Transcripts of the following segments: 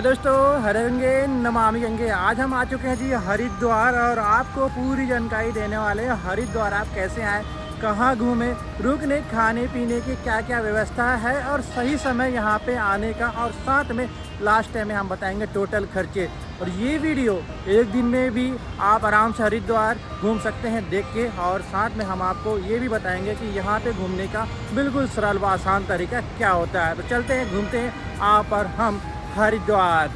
दोस्तों, हरे गंगे नमामि गंगे। आज हम आ चुके हैं जी हरिद्वार और आपको पूरी जानकारी देने वाले हैं हरिद्वार आप कैसे आए, कहाँ घूमें, रुकने खाने पीने की क्या क्या व्यवस्था है और सही समय यहाँ पे आने का, और साथ में लास्ट टाइम में हम बताएंगे टोटल खर्चे। और ये वीडियो एक दिन में भी आप आराम से हरिद्वार घूम सकते हैं देख के, और साथ में हम आपको ये भी बताएंगे कि यहाँ पे घूमने का बिल्कुल सरल व आसान तरीका क्या होता है। तो चलते हैं, घूमते हैं आप और हम हरिद्वार।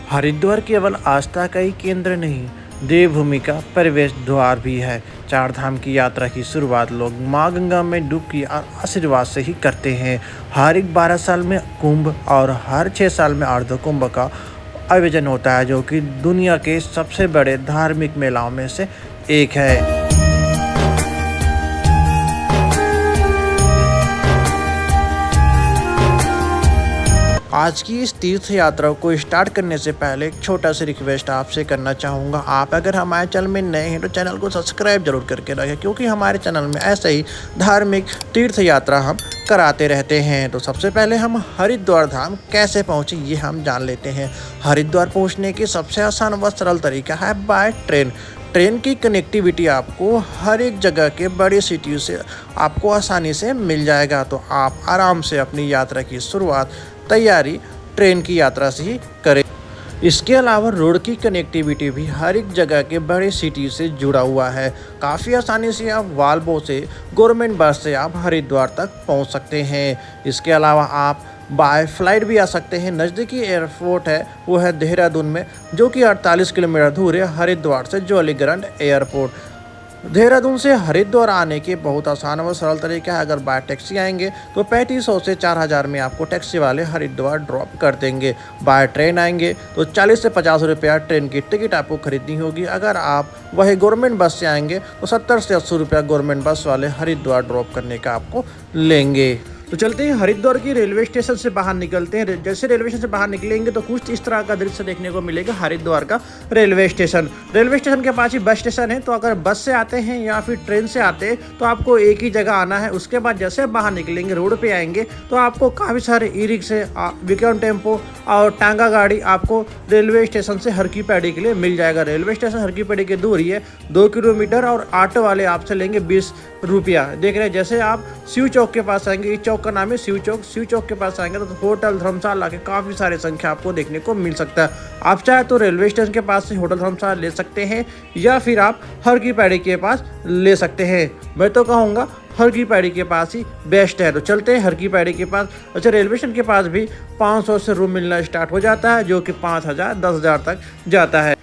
हरिद्वार केवल आस्था का ही केंद्र नहीं, देवभूमि का प्रवेश द्वार भी है। चार धाम की यात्रा की शुरुआत लोग माँ गंगा में डुबकी और आशीर्वाद से ही करते हैं। हर एक 12 साल में कुंभ और हर 6 साल में अर्ध कुंभ का आयोजन होता है, जो कि दुनिया के सबसे बड़े धार्मिक मेलाओं में से एक है। आज की इस तीर्थ यात्रा को स्टार्ट करने से पहले एक छोटा सा रिक्वेस्ट आपसे करना चाहूँगा। आप अगर हमारे चैनल में नए हैं तो चैनल को सब्सक्राइब जरूर करके रखें, क्योंकि हमारे चैनल में ऐसे ही धार्मिक तीर्थ यात्रा हम कराते रहते हैं। तो सबसे पहले हम हरिद्वार धाम कैसे पहुँचे ये हम जान लेते हैं। हरिद्वार पहुँचने की सबसे आसान व सरल तरीका है बाय ट्रेन। ट्रेन की कनेक्टिविटी आपको हर एक जगह के बड़ी सिटी से आपको आसानी से मिल जाएगा। तो आप आराम से अपनी यात्रा की शुरुआत तैयारी ट्रेन की यात्रा से ही करें। इसके अलावा रोड की कनेक्टिविटी भी हर एक जगह के बड़े सिटी से जुड़ा हुआ है। काफ़ी आसानी से आप वाल्वो से गवर्नमेंट बस से आप हरिद्वार तक पहुंच सकते हैं। इसके अलावा आप बाय फ्लाइट भी आ सकते हैं। नज़दीकी एयरपोर्ट है वो है देहरादून में, जो कि 48 किलोमीटर दूर है हरिद्वार से जौलीग्रांट एयरपोर्ट। देहरादून से हरिद्वार आने के बहुत आसान व सरल तरीका है। अगर बाय टैक्सी आएंगे तो 3500 से 4000 में आपको टैक्सी वाले हरिद्वार ड्रॉप कर देंगे। बाय ट्रेन आएंगे तो 40 से 50 रुपया ट्रेन की टिकट आपको खरीदनी होगी। अगर आप वही गवर्नमेंट बस से आएंगे तो 70 से 80 रुपया गवर्नमेंट बस वाले हरिद्वार ड्रॉप करने का आपको लेंगे। तो चलते हैं हरिद्वार की रेलवे स्टेशन से बाहर निकलते हैं। जैसे रेलवे स्टेशन से बाहर निकलेंगे तो कुछ इस तरह का दृश्य देखने को मिलेगा हरिद्वार का रेलवे स्टेशन। रेलवे स्टेशन के पास ही बस स्टेशन है, तो अगर बस से आते हैं या फिर ट्रेन से आते हैं तो आपको एक ही जगह आना है। उसके बाद जैसे बाहर निकलेंगे रोड पे आएंगे तो आपको काफ़ी सारे ई रिक्शे, विक्रम टेम्पो और टांगा गाड़ी आपको रेलवे स्टेशन से हर की पैड़ी के लिए मिल जाएगा। रेलवे स्टेशन हर की पैड़ी की दूरी है 2 किलोमीटर और ऑटो वाले आपसे लेंगे 20 रुपया। देख रहे हैं, जैसे आप शिव चौक के पास आएंगे, इस चौक का नाम है शिव चौक। शिव चौक के पास आएंगे तो होटल धर्मशाला के काफ़ी सारे संख्या आपको देखने को मिल सकता है। आप चाहे तो रेलवे स्टेशन के पास से होटल धर्मशाला ले सकते हैं या फिर आप हर की पैड़ी के पास ले सकते हैं। मैं तो कहूँगा हर की पैड़ी के पास ही बेस्ट है। तो चलते हैं हर की पैड़ी के पास। अच्छा, रेलवे स्टेशन के पास भी 500 से रूम मिलना स्टार्ट हो जाता है, जो कि 5000 10,000 तक जाता है।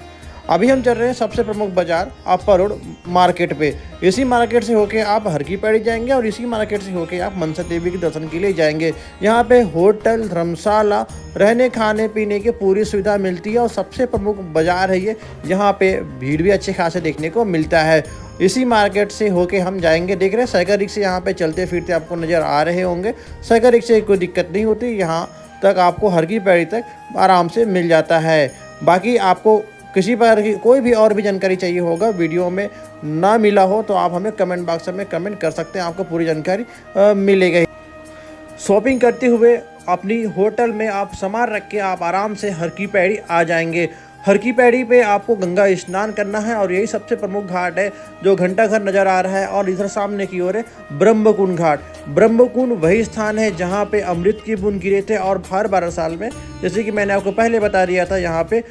अभी हम चल रहे हैं सबसे प्रमुख बाजार अपर रोड मार्केट पे। इसी मार्केट से होके आप हर की पैड़ी जाएंगे और इसी मार्केट से होके आप मनसा देवी के दर्शन के लिए जाएंगे। यहाँ पे होटल धर्मशाला, रहने खाने पीने की पूरी सुविधा मिलती है और सबसे प्रमुख बाजार है ये। यहाँ पे भीड़ भी अच्छे खासे देखने को मिलता है। इसी मार्केट से होके हम जाएंगे। देख रहे हैं साइकिल रिक्शे यहाँ पे चलते फिरते आपको नज़र आ रहे होंगे। साइकिल रिक्शे की कोई दिक्कत नहीं होती, यहाँ तक आपको हर की पैड़ी तक आराम से मिल जाता है। बाकी आपको किसी प्रकार की कोई भी और भी जानकारी चाहिए होगा, वीडियो में ना मिला हो तो आप हमें कमेंट बॉक्स में कमेंट कर सकते हैं, आपको पूरी जानकारी मिलेगी। शॉपिंग करते हुए अपनी होटल में आप सामान रख के आप आराम से हर की पैड़ी आ जाएंगे। हर की पैड़ी पे आपको गंगा स्नान करना है और यही सबसे प्रमुख घाट है जो घंटा घर नज़र आ रहा है। और इधर सामने की ओर है ब्रह्मकुंड घाट। ब्रह्मकुंड वही स्थान है जहाँ पे अमृत की बूंद गिरे थे और हर 12 साल में, जैसे कि मैंने आपको पहले बता दिया था, यहाँ पे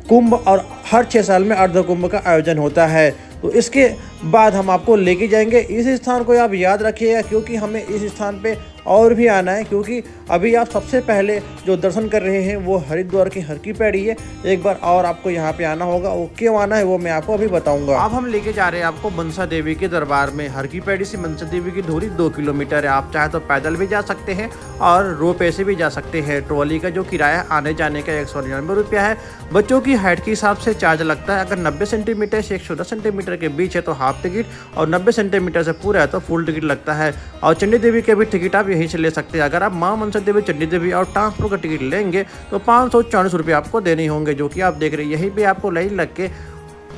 कुंभ और हर 6 साल में अर्ध कुंभ का आयोजन होता है। तो इसके बाद हम आपको लेके जाएंगे। इस स्थान को आप याद रखिएगा, क्योंकि हमें इस स्थान पे और भी आना है, क्योंकि अभी आप सबसे पहले जो दर्शन कर रहे हैं वो हरिद्वार की हर की पैड़ी है। एक बार और आपको यहाँ पे आना होगा। वो क्यों आना है वो मैं आपको अभी बताऊंगा। अब हम लेके जा रहे हैं आपको मनसा देवी के दरबार में। हर की पैड़ी से मनसा देवी की दूरी 2 किलोमीटर है। आप चाहे तो पैदल भी जा सकते हैं और रोपवे से भी जा सकते हैं। ट्रॉली का जो किराया आने जाने का 199 रुपया है। बच्चों की हाइट के हिसाब से चार्ज लगता है। अगर 90 सेंटीमीटर से 110 सेंटीमीटर के बीच है तो हाफ टिकट, और 90 सेंटीमीटर से पूरा है तो फुल टिकट लगता है। और चंडी देवी के भी टिकट आप यहीं से ले सकते हैं। अगर आप माँ मनसा देवी, चंडी देवी और ट्रांसपोर्ट का टिकट लेंगे तो 540 रुपये आपको देने होंगे, जो कि आप देख रहे हैं। यहीं पे आपको लाइन लग के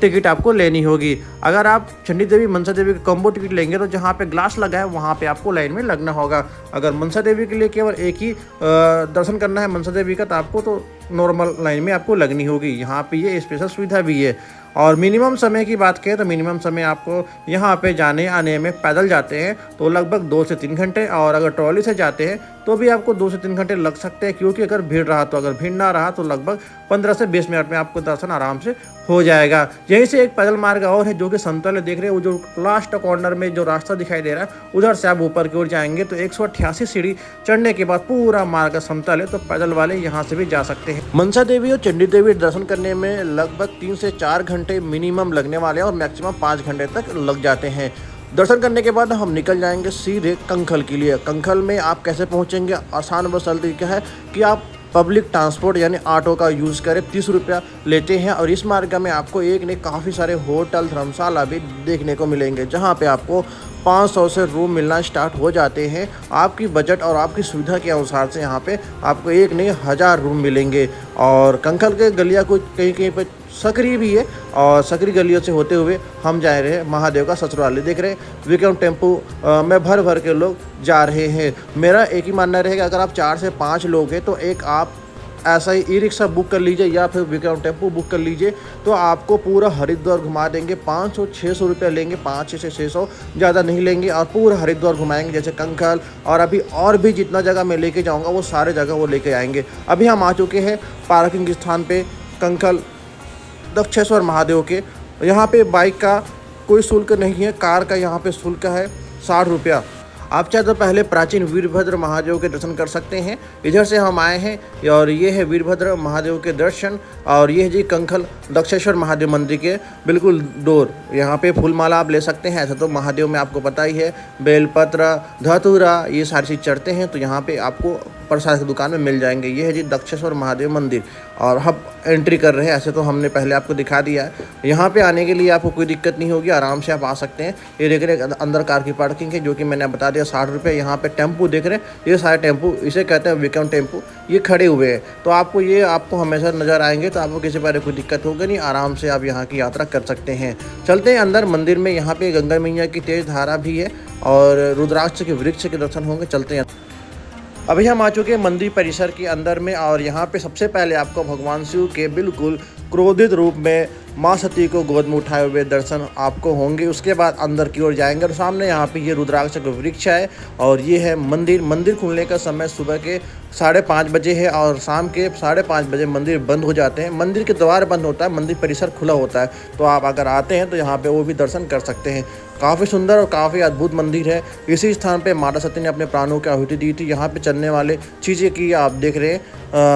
टिकट आपको लेनी होगी। अगर आप चंडी देवी मनसा देवी का कॉम्बो टिकट लेंगे तो जहाँ पे ग्लास लगा है वहाँ पे आपको लाइन में लगना होगा। अगर मनसा देवी के लिए केवल एक ही दर्शन करना है मनसा देवी का, तो आपको तो नॉर्मल लाइन में आपको लगनी होगी। यहाँ पे ये स्पेशल सुविधा भी है। और मिनिमम समय की बात करें तो मिनिमम समय आपको यहाँ पे जाने आने में, पैदल जाते हैं तो लगभग 2 से 3 घंटे, और अगर ट्रॉली से जाते हैं तो भी आपको 2 से 3 घंटे लग सकते हैं, क्योंकि अगर भीड़ रहा तो। अगर भीड़ ना रहा तो लगभग 15 से 20 मिनट में आपको दर्शन आराम से हो जाएगा। यहीं से एक पैदल मार्ग और है जो कि समतल है, देख रहे हैं। वो जो लास्ट कॉर्नर में जो रास्ता दिखाई दे रहा है, उधर से आप ऊपर की ओर जाएंगे तो 188 सीढ़ी चढ़ने के बाद पूरा मार्ग समतल है, तो पैदल वाले यहाँ से भी जा सकते हैं। मनसा देवी और चंडी देवी दर्शन करने में लगभग 3 से 4 घंटे मिनिमम लगने वाले हैं, और मैक्सिमम 5 घंटे तक लग जाते हैं। दर्शन करने के बाद हम निकल जाएंगे सीधे कंखल के लिए। कंखल में आप कैसे पहुंचेंगे? आसान व सरल तरीका है कि आप पब्लिक ट्रांसपोर्ट यानी ऑटो का यूज़ करें। 30 रुपया लेते हैं, और इस मार्ग में आपको एक नहीं काफ़ी सारे होटल, धर्मशाला भी देखने को मिलेंगे, जहां पे आपको 500 से रूम मिलना स्टार्ट हो जाते हैं। आपकी बजट और आपकी सुविधा के अनुसार से यहाँ पे आपको एक नहीं 1000 रूम मिलेंगे। और कंखल के गलियाँ कुछ कहीं कहीं पर सकरी भी है, और सकरी गलियों से होते हुए हम जा रहे हैं महादेव का ससुरालय। देख रहे हैं विक्रम टेम्पू में भर भर के लोग जा रहे हैं। मेरा एक ही मानना रहेगा, अगर आप 4 से 5 लोग हैं तो एक आप ऐसा ही ई रिक्शा बुक कर लीजिए या फिर विक्रम टेम्पू बुक कर लीजिए, तो आपको पूरा हरिद्वार घुमा देंगे। 500-600 रुपये लेंगे, 500 से 600 ज़्यादा नहीं लेंगे, और पूरा हरिद्वार घुमाएंगे। जैसे कंखल और अभी और भी जितना जगह मैं लेके जाऊंगा वो सारे जगह वो लेके आएंगे। अभी हम आ चुके हैं पार्किंग स्थान पे कंखल दक्षेश्वर महादेव के। यहाँ पे बाइक का कोई शुल्क नहीं है, कार का यहाँ पे शुल्क है 60 रुपया। आप चाहे तो पहले प्राचीन वीरभद्र महादेव के दर्शन कर सकते हैं। इधर से हम आए हैं, और ये है वीरभद्र महादेव के दर्शन, और ये है जी कंखल दक्षेश्वर महादेव मंदिर के बिल्कुल डोर। यहाँ पे फूल माला आप ले सकते हैं। ऐसा तो महादेव में आपको पता ही है, बेलपत्र, धतूरा, ये सारी चीज़ चढ़ते हैं, तो यहाँ पे आपको प्रसाद की दुकान में मिल जाएंगे। ये है जी दक्षेश्वर महादेव मंदिर, और हम एंट्री कर रहे हैं। ऐसे तो हमने पहले आपको दिखा दिया है। यहाँ पे आने के लिए आपको कोई दिक्कत नहीं होगी, आराम से आप आ सकते हैं। ये देख रहे हैं अंदर कार की पार्किंग है, जो कि मैंने बता दिया 60 रुपये। यहाँ पे टेम्पू देख रहे हैं, ये सारे टेम्पू, इसे कहते हैं विक्रम टेम्पू, ये खड़े हुए हैं। तो आपको हमेशा नज़र आएंगे, तो आपको किसी बारे कोई दिक्कत होगी नहीं, आराम से आप यहाँ की यात्रा कर सकते हैं। चलते हैं अंदर मंदिर में। यहाँ पे गंगा मैया की तेज धारा भी है, और रुद्राक्ष के वृक्ष के दर्शन होंगे। चलते हैं। अभी हम आ चुके हैं मंदिर परिसर के अंदर में, और यहाँ पे सबसे पहले आपको भगवान शिव के बिल्कुल क्रोधित रूप में माँ सती को गोद में उठाए हुए दर्शन आपको होंगे। उसके बाद अंदर की ओर जाएंगे, और सामने यहाँ पे ये रुद्राक्ष का वृक्ष है, और ये है मंदिर। मंदिर खुलने का समय सुबह के 5:30 बजे है, और शाम के 5:30 बजे मंदिर बंद हो जाते हैं। मंदिर के द्वार बंद होता है, मंदिर परिसर खुला होता है। तो आप अगर आते हैं तो यहाँ पे वो भी दर्शन कर सकते हैं। काफ़ी सुंदर और काफ़ी अद्भुत मंदिर है। इसी स्थान पे माता सती ने अपने प्राणों की आहुति दी थी। यहाँ पे चलने वाले चीज़ें की आप देख रहे हैं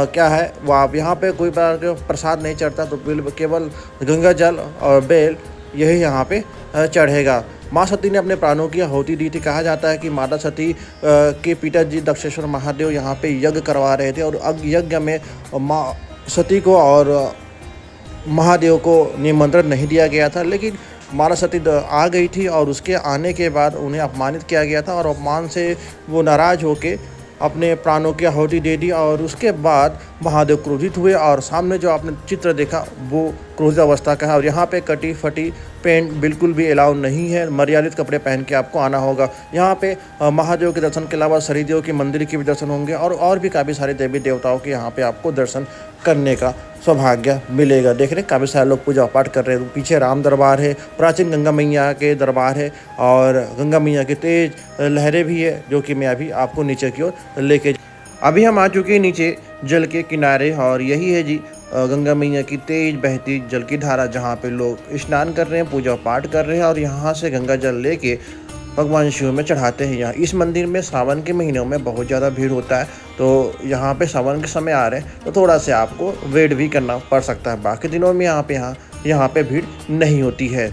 क्या है वो। आप यहाँ पे कोई प्रसाद नहीं चढ़ता, तो केवल गंगा जल और बेल यही यहाँ पे चढ़ेगा। माँ सती ने अपने प्राणों की आहुति दी थी। कहा जाता है कि माता सती के पिताजी दक्षेश्वर महादेव यहाँ पे यज्ञ करवा रहे थे, और यज्ञ में माँ सती को और महादेव को निमंत्रण नहीं दिया गया था, लेकिन माता सती आ गई थी, और उसके आने के बाद उन्हें अपमानित किया गया था, और अपमान से वो नाराज़ होकर अपने प्राणों की आहुति दे दी। और उसके बाद महादेव क्रोधित हुए, और सामने जो आपने चित्र देखा वो क्रोधित अवस्था का है। और यहाँ पे कटी फटी पैंट बिल्कुल भी अलाउ नहीं है, मर्यादित कपड़े पहन के आपको आना होगा। यहाँ पे महादेव के दर्शन के अलावा शनिदेव के मंदिर के भी दर्शन होंगे, और भी काफ़ी सारे देवी देवताओं के यहाँ पे आपको दर्शन करने का सौभाग्य मिलेगा। देख रहे काफ़ी सारे लोग पूजा पाठ कर रहे हैं। पीछे राम दरबार है, प्राचीन गंगा मैया के दरबार है, और गंगा मैया की तेज लहरें भी है, जो कि मैं अभी आपको नीचे की ओर लेके। अभी हम आ चुके हैं नीचे जल के किनारे, और यही है जी गंगा मैया की तेज बहती जल की धारा, जहाँ पे लोग स्नान कर रहे हैं, पूजा पाठ कर रहे हैं, और यहाँ से गंगा जल लेके भगवान शिव में चढ़ाते हैं। यहाँ इस मंदिर में सावन के महीनों में बहुत ज़्यादा भीड़ होता है, तो यहाँ पे सावन के समय आ रहे हैं तो थोड़ा सा आपको वेट भी करना पड़ सकता है। बाकी दिनों में यहाँ पे भीड़ नहीं होती है।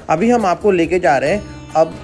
अभी हम आपको लेके जा रहे हैं अब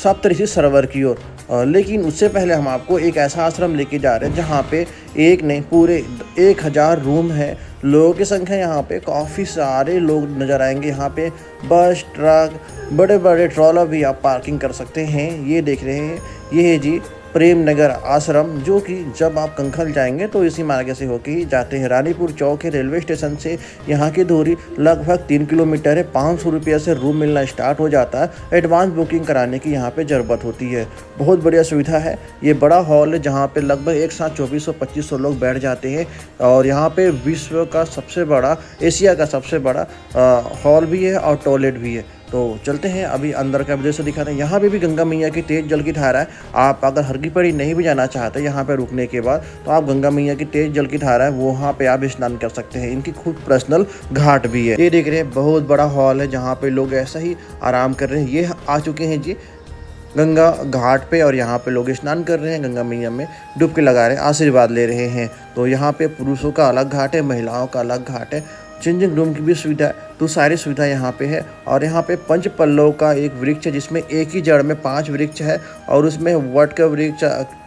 सप्तऋषि सरोवर की ओर, लेकिन उससे पहले हम आपको एक ऐसा आश्रम लेके जा रहे हैं जहाँ पे एक नहीं पूरे 1000 रूम है। लोगों की संख्या यहाँ पे काफ़ी सारे लोग नज़र आएंगे। यहाँ पे बस, ट्रक, बड़े बड़े ट्रॉलर भी आप पार्किंग कर सकते हैं। ये देख रहे हैं, ये है जी प्रेम नगर आश्रम, जो कि जब आप कंखल जाएंगे तो इसी मार्ग से होके ही जाते हैं। रानीपुर चौक है रेलवे स्टेशन से, यहाँ की दूरी लगभग 3 किलोमीटर है। 500 रुपये से रूम मिलना स्टार्ट हो जाता है। एडवांस बुकिंग कराने की यहाँ पे ज़रूरत होती है। बहुत बढ़िया सुविधा है। ये बड़ा हॉल है जहाँ पे लगभग एक साथ 2400-2500 लोग बैठ जाते हैं। और यहाँ पे विश्व का सबसे बड़ा, एशिया का सबसे बड़ा हॉल भी है और टॉयलेट भी है। तो चलते हैं अभी अंदर का दृश्य दिखाते हैं। यहाँ पे भी गंगा मैया की तेज जल की धारा है। आप अगर हरकी पैड़ी नहीं भी जाना चाहते यहाँ पे रुकने के बाद, तो आप गंगा मैया की तेज जल की धारा है वहाँ पे आप स्नान कर सकते हैं। इनकी खुद पर्सनल घाट भी है। ये देख रहे हैं बहुत बड़ा हॉल है जहाँ पे लोग ऐसा ही आराम कर रहे हैं। ये आ चुके हैं जी गंगा घाट पे और यहाँ पे लोग स्नान कर रहे हैं, गंगा मैया में डुबकी लगा रहे हैं, आशीर्वाद ले रहे हैं। तो यहाँ पे पुरुषों का अलग घाट है, महिलाओं का अलग घाट है। चेंजिंग रूम की भी सुविधा है। तो सारी सुविधा यहाँ पे है। और यहाँ पे पंच पल्लव का एक वृक्ष है जिसमें एक ही जड़ में 5 वृक्ष है और उसमें वट का वृक्ष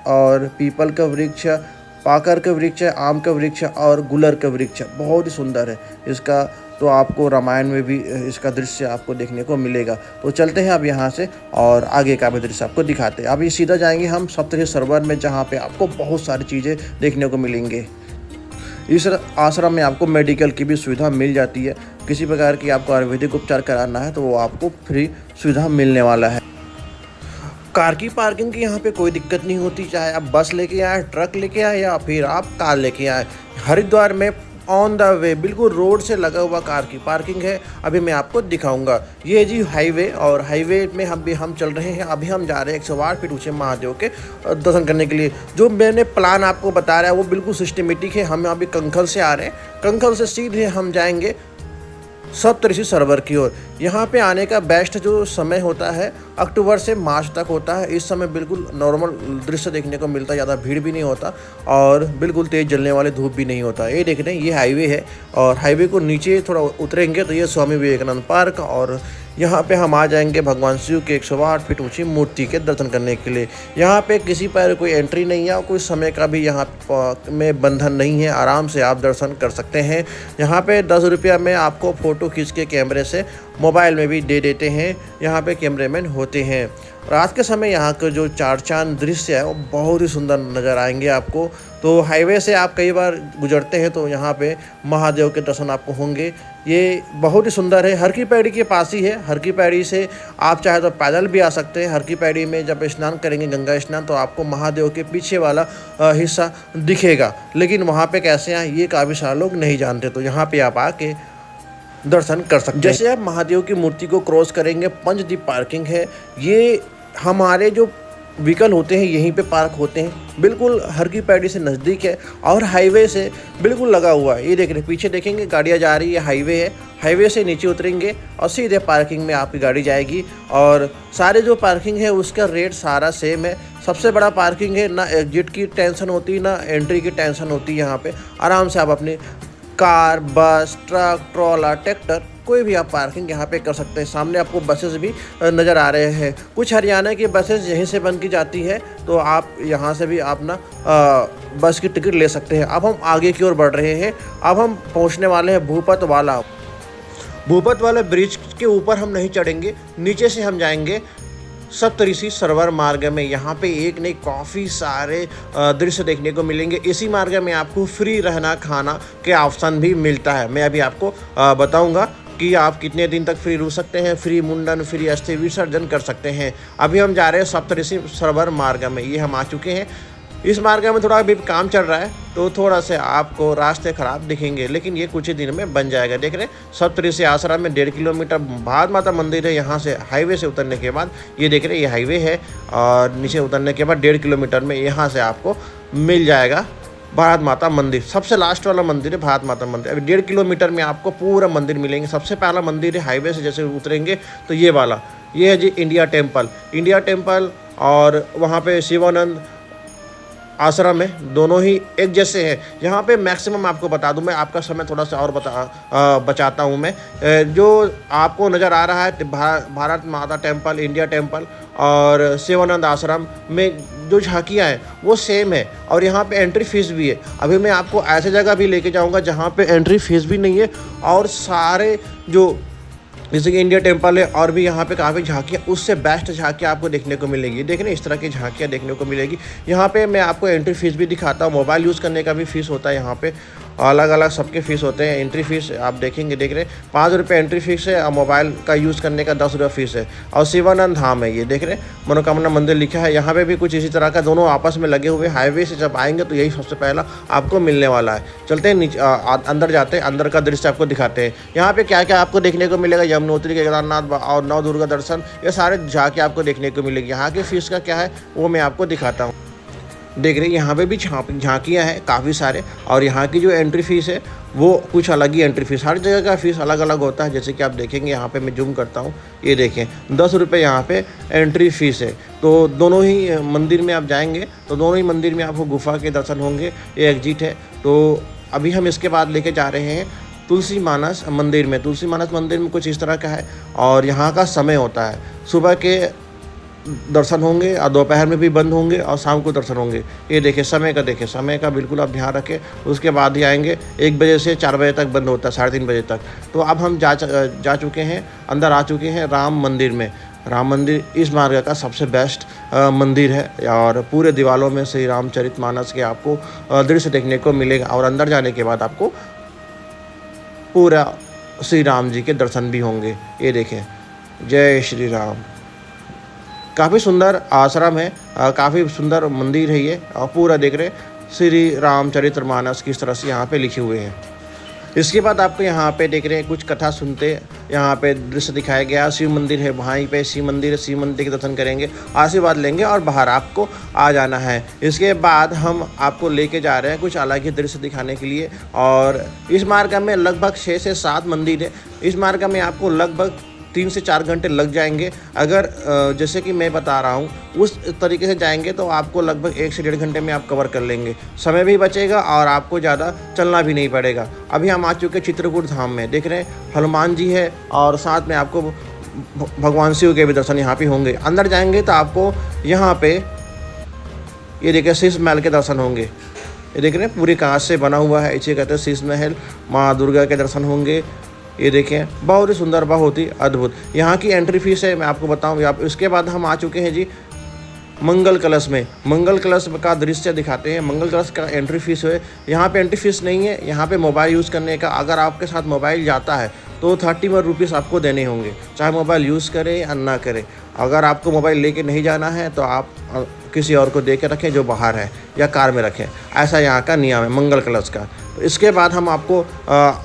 और पीपल का वृक्ष, पाकर का वृक्ष, आम का वृक्ष और गुलर का वृक्ष। बहुत ही सुंदर है इसका। तो आपको रामायण में भी इसका दृश्य आपको देखने को मिलेगा। तो चलते हैं अब यहाँ से और आगे का भी दृश्य आपको दिखाते हैं। अभी सीधा जाएंगे हम सप्तऋषि सरोवर में, जहाँ पे आपको बहुत सारी चीज़ें देखने को मिलेंगे। इस आश्रम में आपको मेडिकल की भी सुविधा मिल जाती है। किसी प्रकार की आपको आयुर्वेदिक उपचार कराना है तो वो आपको फ्री सुविधा मिलने वाला है। कार की पार्किंग की यहाँ पे कोई दिक्कत नहीं होती, चाहे आप बस लेके आए, ट्रक लेके आए या फिर आप कार लेके आए। हरिद्वार में ऑन द वे बिल्कुल रोड से लगा हुआ कार की पार्किंग है। अभी मैं आपको दिखाऊंगा। ये जी हाईवे, और हाईवे में हम चल रहे हैं। अभी हम जा रहे हैं 108 फीट ऊंचे महादेव के दर्शन करने के लिए। जो मैंने प्लान आपको बता रहा है वो बिल्कुल सिस्टमेटिक है। हम अभी कंखल से आ रहे हैं, कंखल से सीधे हम जाएंगे सप्तऋषि सरोवर की ओर। यहाँ पे आने का बेस्ट जो समय होता है अक्टूबर से मार्च तक होता है। इस समय बिल्कुल नॉर्मल दृश्य देखने को मिलता है, ज़्यादा भीड़ भी नहीं होता और बिल्कुल तेज़ जलने वाले धूप भी नहीं होता। ये देख रहे हैं ये हाईवे है और हाईवे को नीचे थोड़ा उतरेंगे तो ये स्वामी विवेकानंद पार्क, और यहाँ पे हम आ जाएंगे भगवान शिव के 108 फीट ऊंची मूर्ति के दर्शन करने के लिए। यहाँ पे किसी पर कोई एंट्री नहीं है और कोई समय का भी यहाँ में बंधन नहीं है। आराम से आप दर्शन कर सकते हैं। यहाँ पे 10 रुपया में आपको फ़ोटो खींच के कैमरे से मोबाइल में भी दे देते हैं। यहाँ पे कैमरेमैन होते हैं। रात के समय यहाँ का जो चार चांद दृश्य है वो बहुत ही सुंदर नज़र आएंगे आपको। तो हाईवे से आप कई बार गुजरते हैं तो यहाँ पे महादेव के दर्शन आपको होंगे। ये बहुत ही सुंदर है। हरकी पैड़ी के पास ही है। हरकी पैड़ी से आप चाहे तो पैदल भी आ सकते हैं। हरकी पैड़ी में जब स्नान करेंगे गंगा स्नान तो आपको महादेव के पीछे वाला हिस्सा दिखेगा, लेकिन वहाँ पे कैसे आए ये काफ़ी सारे लोग नहीं जानते। तो यहाँ पे आप आके दर्शन कर सकते हैं। जैसे आप महादेव की मूर्ति को क्रॉस करेंगे, पंचदीप पार्किंग है। ये हमारे जो व्हीकल होते हैं यहीं पे पार्क होते हैं। बिल्कुल हरकी पैड़ी से नज़दीक है और हाईवे से बिल्कुल लगा हुआ है। ये देख रहे पीछे देखेंगे गाड़ियाँ जा रही है, हाईवे है। हाईवे से नीचे उतरेंगे और सीधे पार्किंग में आपकी गाड़ी जाएगी। और सारे जो पार्किंग है उसका रेट सारा सेम है। सबसे बड़ा पार्किंग है, ना एग्जिट की टेंशन होती ना एंट्री की टेंशन होती। यहाँ पे आराम से आप अपनी कार, बस, ट्रक, ट्रॉला, ट्रैक्टर कोई भी आप पार्किंग यहाँ पे कर सकते हैं। सामने आपको बसेस भी नज़र आ रहे हैं। कुछ हरियाणा की बसेस यहीं से बन की जाती है, तो आप यहाँ से भी अपना बस की टिकट ले सकते हैं। अब हम आगे की ओर बढ़ रहे हैं। अब हम पहुँचने वाले हैं भूपत वाला। भूपत वाले ब्रिज के ऊपर हम नहीं चढ़ेंगे, नीचे से हम जाएंगे सप्तऋषि सरोवर मार्ग में। यहाँ पे एक नहीं काफ़ी सारे दृश्य देखने को मिलेंगे। इसी मार्ग में आपको फ्री रहना खाना के ऑप्शन भी मिलता है। मैं अभी आपको बताऊंगा कि आप कितने दिन तक फ्री रुक सकते हैं। फ्री मुंडन, फ्री अस्थि विसर्जन कर सकते हैं। अभी हम जा रहे हैं सप्तऋषि सरोवर मार्ग में। ये हम आ चुके हैं। इस मार्ग में थोड़ा अभी काम चल रहा है तो थोड़ा से आपको रास्ते ख़राब दिखेंगे, लेकिन ये कुछ ही दिन में बन जाएगा। देख रहे हैं सप्तऋषि आश्रम में 1.5 किलोमीटर भारत माता मंदिर है। यहाँ से हाईवे से उतरने के बाद ये देख रहे हैं ये हाईवे है और नीचे उतरने के बाद 1.5 किलोमीटर में यहाँ से आपको मिल जाएगा भारत माता मंदिर। सबसे लास्ट वाला मंदिर है भारत माता मंदिर। अभी 1.5 किलोमीटर में आपको पूरा मंदिर मिलेंगे। सबसे पहला मंदिर है हाईवे से जैसे उतरेंगे तो ये वाला, ये है जी इंडिया टेम्पल। इंडिया टेम्पल और वहाँ पे शिवानंद आश्रम है, दोनों ही एक जैसे हैं। यहाँ पे मैक्सिमम आपको बता दूं, मैं आपका समय थोड़ा सा और बचाता हूँ मैं। जो आपको नज़र आ रहा है भारत माता टेम्पल, इंडिया टेम्पल और शिवानंद आश्रम में जो झांकियाँ हैं वो सेम है और यहाँ पे एंट्री फीस भी है। अभी मैं आपको ऐसे जगह भी लेके जाऊँगा जहाँ पे एंट्री फीस भी नहीं है और सारे जो जैसे कि इंडिया टेम्पल है, और भी यहाँ पे काफ़ी झांकियाँ, उससे बेस्ट झांकियाँ आपको देखने को मिलेगी। देख रहे हैं, इस तरह की झांकियाँ देखने को मिलेगी। यहाँ पे मैं आपको एंट्री फ़ीस भी दिखाता हूँ। मोबाइल यूज़ करने का भी फ़ीस होता है यहाँ पे, अलग अलग सबके फ़ीस होते हैं। एंट्री फ़ीस आप देखेंगे, देख रहे हैं, 5 रुपये एंट्री फ़ीस है, और मोबाइल का यूज़ करने का 10 रुपये फ़ीस है। और शिवानंद धाम है ये, देख रहे हैं, मनोकामना मंदिर लिखा है। यहाँ पे भी कुछ इसी तरह का, दोनों आपस में लगे हुए। हाईवे से जब आएंगे तो यही सबसे पहला आपको मिलने वाला है। चलते हैं नीचे, अंदर जाते हैं, अंदर का दृश्य आपको दिखाते हैं। यहाँ पे क्या क्या आपको देखने को मिलेगा, यमुनोत्री, केदारनाथ और नौ दुर्गा दर्शन, ये सारे जाके आपको देखने को मिलेगी। यहाँ की फ़ीस का क्या है वो मैं आपको दिखाता हूँ। देख रहे हैं, यहाँ पे भी झांकियाँ हैं काफ़ी सारे, और यहाँ की जो एंट्री फ़ीस है वो कुछ अलग ही एंट्री फ़ीस, हर जगह का फ़ीस अलग अलग होता है। जैसे कि आप देखेंगे, यहाँ पे मैं जूम करता हूँ, ये देखें, 10 रुपये यहाँ पे एंट्री फ़ीस है। तो दोनों ही मंदिर में आप जाएंगे तो दोनों ही मंदिर में आपको गुफा के दर्शन होंगे। ये एग्जिट है। तो अभी हम इसके बाद लेके जा रहे हैं तुलसी मानस मंदिर में। तुलसी मानस मंदिर में कुछ इस तरह का है, और यहाँ का समय होता है, सुबह के दर्शन होंगे, और दोपहर में भी बंद होंगे, और शाम को दर्शन होंगे। ये देखिए समय का, देखिए समय का बिल्कुल आप ध्यान रखें। उसके बाद ही आएंगे, 1 बजे से 4 बजे तक बंद होता है, 3:30 बजे तक। तो अब हम जा चुके हैं, अंदर आ चुके हैं राम मंदिर में। राम मंदिर इस मार्ग का सबसे बेस्ट मंदिर है, और पूरे दीवारों में श्री रामचरितमानस के आपको दृश्य देखने को मिलेगा। और अंदर जाने के बाद आपको पूरा श्री राम जी के दर्शन भी होंगे। ये देखें, जय श्री राम। काफ़ी सुंदर आश्रम है, काफ़ी सुंदर मंदिर है ये, और पूरा देख रहे श्री रामचरितमानस किस तरह से यहाँ पे लिखे हुए हैं। इसके बाद आपको यहाँ पे देख रहे हैं कुछ कथा सुनते, यहाँ पे दृश्य दिखाया गया। शिव मंदिर है, वहीं पे शिव मंदिर है, शिव मंदिर के दर्शन करेंगे, आशीर्वाद लेंगे, और बाहर आपको आ जाना है। इसके बाद हम आपको लेके जा रहे हैं कुछ अलग ही दृश्य दिखाने के लिए। और इस मार्ग में लगभग 6 से 7 मंदिर है। इस मार्ग में आपको लगभग 3 से 4 घंटे लग जाएंगे। अगर जैसे कि मैं बता रहा हूँ उस तरीके से जाएंगे तो आपको लगभग 1 से 1.5 घंटे में आप कवर कर लेंगे। समय भी बचेगा और आपको ज़्यादा चलना भी नहीं पड़ेगा। अभी हम आ चुके चित्रकूट धाम में, देख रहे हैं हनुमान जी है, और साथ में आपको भगवान शिव के भी दर्शन यहाँ पे होंगे। अंदर जाएंगे तो आपको यहाँ पे ये देखिए शीश महल के दर्शन होंगे। ये देख रहे हैं, पूरी कांच से बना हुआ है, इसे कहते हैं शीश महल। माँ दुर्गा के दर्शन होंगे। ये देखें, बहुत ही सुंदर, बहुत ही अद्भुत। यहाँ की एंट्री फीस है, मैं आपको बताऊँ। उसके बाद हम आ चुके हैं जी मंगल कलश में। मंगल कलश का दृश्य दिखाते हैं। मंगल कलश का एंट्री फीस है, यहाँ पे एंट्री फीस नहीं है। यहाँ पे मोबाइल यूज़ करने का, अगर आपके साथ मोबाइल जाता है तो 31 रुपीज़ आपको देने होंगे, चाहे मोबाइल यूज़ करें या ना करें। अगर आपको मोबाइल लेके नहीं जाना है तो आप किसी और को दे के रखें जो बाहर है, या कार में रखें, ऐसा यहाँ का नियम है मंगल कलश का। तो इसके बाद हम आपको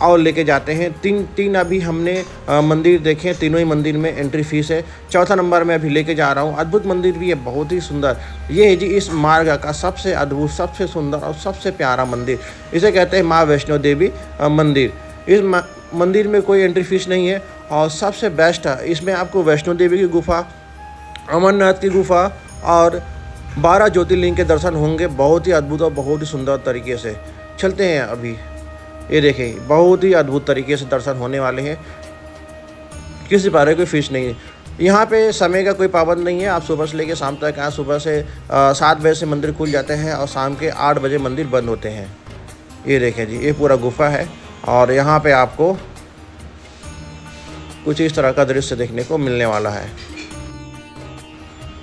और लेके जाते हैं तीन अभी हमने मंदिर देखे, तीनों ही मंदिर में एंट्री फीस है। चौथा नंबर में अभी लेके जा रहा हूँ, अद्भुत मंदिर भी है, बहुत ही सुंदर। ये है जी इस मार्ग का सबसे अद्भुत, सबसे सुंदर और सबसे प्यारा मंदिर, इसे कहते हैं माँ वैष्णो देवी मंदिर। इस मंदिर में कोई एंट्री फीस नहीं है और सबसे बेस्ट है। इसमें आपको वैष्णो देवी की गुफा, अमरनाथ की गुफा और 12 ज्योतिर्लिंग के दर्शन होंगे, बहुत ही अद्भुत और बहुत ही सुंदर तरीके से। चलते हैं अभी, ये देखें, बहुत ही अद्भुत तरीके से दर्शन होने वाले हैं। किसी बारे कोई फीस नहीं है। यहाँ पे समय का कोई पाबंद नहीं है, आप सुबह से लेकर शाम तक आए। सुबह से 7 बजे से मंदिर खुल जाते हैं और शाम के 8 बजे मंदिर बंद होते हैं। ये देखें जी, ये पूरा गुफा है और यहाँ पे आपको कुछ इस तरह का दृश्य देखने को मिलने वाला है।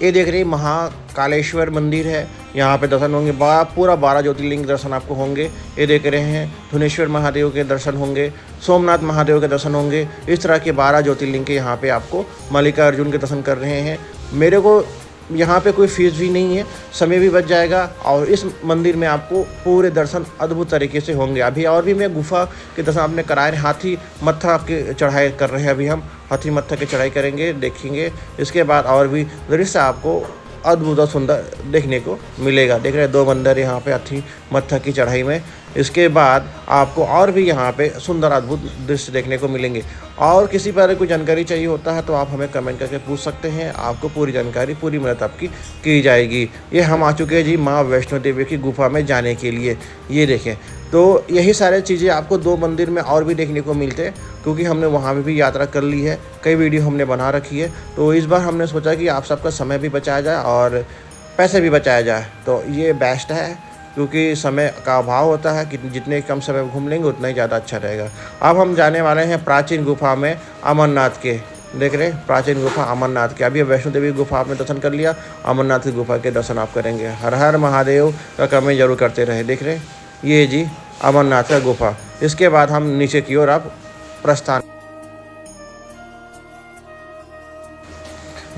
ये देख रही महाकालेश्वर मंदिर है, यहाँ पे दर्शन होंगे, पूरा 12 ज्योतिर्लिंग दर्शन आपको होंगे। ये देख रहे हैं धुनेश्वर महादेव के दर्शन होंगे, सोमनाथ महादेव के दर्शन होंगे। इस तरह के 12 ज्योतिर्लिंग के यहाँ पे आपको मल्लिकार्जुन के दर्शन कर रहे हैं। मेरे को यहाँ पे कोई फीस भी नहीं है, समय भी बच जाएगा और इस मंदिर में आपको पूरे दर्शन अद्भुत तरीके से होंगे। अभी और भी मैं गुफा के दर्शन आपने कराए, हाथी मत्था की चढ़ाई कर रहे हैं। अभी हम हाथी मत्था की चढ़ाई करेंगे, देखेंगे। इसके बाद और भी दृश्य आपको अद्भुत और सुंदर देखने को मिलेगा। देख रहे हैं 2 मंदिर यहाँ पे हाथी मत्था की चढ़ाई में। इसके बाद आपको और भी यहाँ पे सुंदर अद्भुत दृश्य देखने को मिलेंगे। और किसी बारे कोई जानकारी चाहिए होता है तो आप हमें कमेंट करके पूछ सकते हैं, आपको पूरी जानकारी, पूरी मदद आपकी की जाएगी। ये हम आ चुके हैं जी माँ वैष्णो देवी की गुफा में जाने के लिए। ये देखें, तो यही सारी चीज़ें आपको 2 मंदिर में और भी देखने को मिलते हैं, क्योंकि हमने वहाँ भी यात्रा कर ली है, कई वीडियो हमने बना रखी है। तो इस बार हमने सोचा कि आप सबका समय भी बचाया जाए और पैसे भी बचाया जाए, तो ये बेस्ट है। क्योंकि समय का अभाव होता है कि जितने कम समय में घूम लेंगे उतना ही ज़्यादा अच्छा रहेगा। अब हम जाने वाले हैं प्राचीन गुफा में अमरनाथ के। देख रहे हैं प्राचीन गुफा अमरनाथ के। अभी वैष्णो देवी गुफा आपने दर्शन कर लिया, अमरनाथ की गुफा के दर्शन आप करेंगे। हर हर महादेव का कमेंट जरूर करते रहे। देख रहे हैं ये जी अमरनाथ का गुफा। इसके बाद हम नीचे की ओर आप प्रस्थान।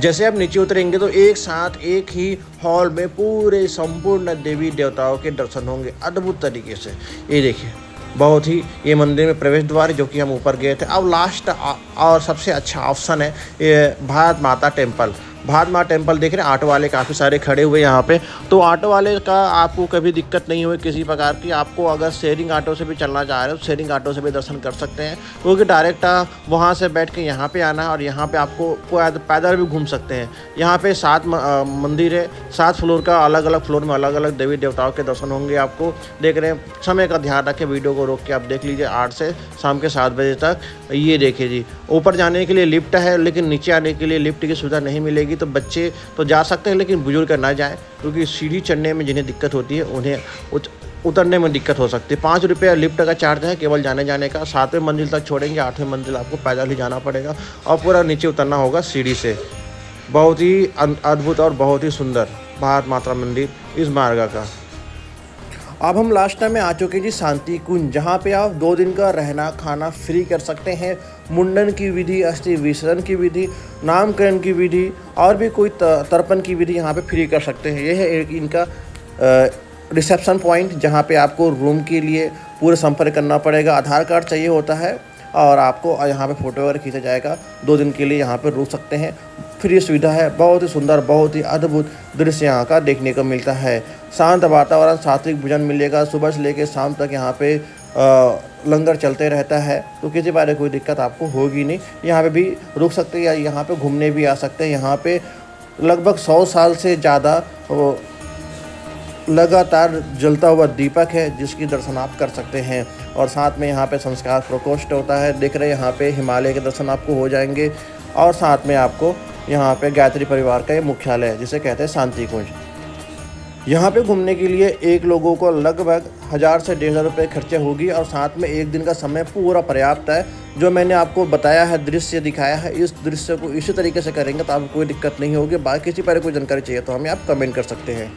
जैसे आप नीचे उतरेंगे तो एक साथ एक ही हॉल में पूरे संपूर्ण देवी देवताओं के दर्शन होंगे अद्भुत तरीके से। ये देखिए बहुत ही, ये मंदिर में प्रवेश द्वार जो कि हम ऊपर गए थे। अब लास्ट और सबसे अच्छा ऑप्शन है ये भारत माता टेम्पल। भारत माता टेम्पल देख रहे हैं, ऑटो वाले काफ़ी सारे खड़े हुए यहाँ पे। तो ऑटो वाले का आपको कभी दिक्कत नहीं हुई किसी प्रकार की। आपको अगर शेयरिंग ऑटो से भी चलना चाह रहे हो तो शेयरिंग ऑटो से भी दर्शन कर सकते हैं, क्योंकि डायरेक्ट वहाँ से बैठ के यहाँ पे आना है और यहाँ पे आपको पैदल भी घूम सकते हैं। यहाँ पे 7 मंदिर है, 7 फ्लोर का, अलग अलग फ्लोर में अलग अलग देवी देवताओं के दर्शन होंगे आपको। देख रहे हैं, समय का ध्यान रखें, वीडियो को रोक के आप देख लीजिए 8 से शाम के 7 बजे तक। ये देखिए जी, ऊपर जाने के लिए लिफ्ट है, लेकिन नीचे आने के लिए लिफ्ट की सुविधा नहीं मिलेगी। तो बच्चे तो जा सकते हैं लेकिन बुजुर्ग ना जाएं, क्योंकि सीढ़ी चढ़ने में जिन्हें दिक्कत होती है उन्हें उतरने में दिक्कत हो सकती है। 5 रुपये लिफ्ट का चार्ज है केवल जाने जाने का। 7वें मंजिल तक छोड़ेंगे, 8वें मंजिल आपको पैदल ही जाना पड़ेगा और पूरा नीचे उतरना होगा सीढ़ी से। बहुत ही अद्भुत और बहुत ही सुंदर भारत माता मंदिर इस मार्ग का। अब हम लास्ट टाइम में आ चुके जी शांति कुंज, जहाँ पे आप 2 दिन का रहना खाना फ्री कर सकते हैं। मुंडन की विधि, अस्थि विसर्जन की विधि, नामकरण की विधि और भी कोई तर्पण की विधि यहाँ पे फ्री कर सकते हैं। ये है एक इनका रिसेप्शन पॉइंट, जहाँ पे आपको रूम के लिए पूरा संपर्क करना पड़ेगा। आधार कार्ड चाहिए होता है और आपको यहाँ पे फ़ोटो वगैरह खींचा जाएगा। 2 दिन के लिए यहाँ पे रुक सकते हैं, फ्री सुविधा है। बहुत ही सुंदर, बहुत ही अद्भुत दृश्य यहाँ का देखने को मिलता है। शांत वातावरण, सात्विक भोजन मिलेगा। सुबह से लेकर शाम तक यहाँ पे लंगर चलते रहता है, तो किसी बारे कोई दिक्कत आपको होगी नहीं। यहाँ पे भी रुक सकते हैं या यहाँ पे घूमने भी आ सकते हैं। यहाँ पे लगभग 100 साल से ज़्यादा लगातार जलता हुआ दीपक है, जिसकी दर्शन आप कर सकते हैं। और साथ में यहाँ पे संस्कार प्रकोष्ठ होता है। देख रहे हैं यहाँ पे हिमालय के दर्शन आपको हो जाएंगे। और साथ में आपको यहाँ पे गायत्री परिवार का ये मुख्यालय है, जिसे कहते हैं शांति कुंज। यहाँ पे घूमने के लिए एक लोगों को लगभग 1000 से 1500 रुपये खर्चे होगी और साथ में 1 दिन का समय पूरा पर्याप्त है। जो मैंने आपको बताया है, दृश्य दिखाया है, इस दृश्य को इसी तरीके से करेंगे तो आपको कोई दिक्कत नहीं होगी। बाकी किसी पर कोई जानकारी चाहिए तो हमें आप कमेंट कर सकते हैं।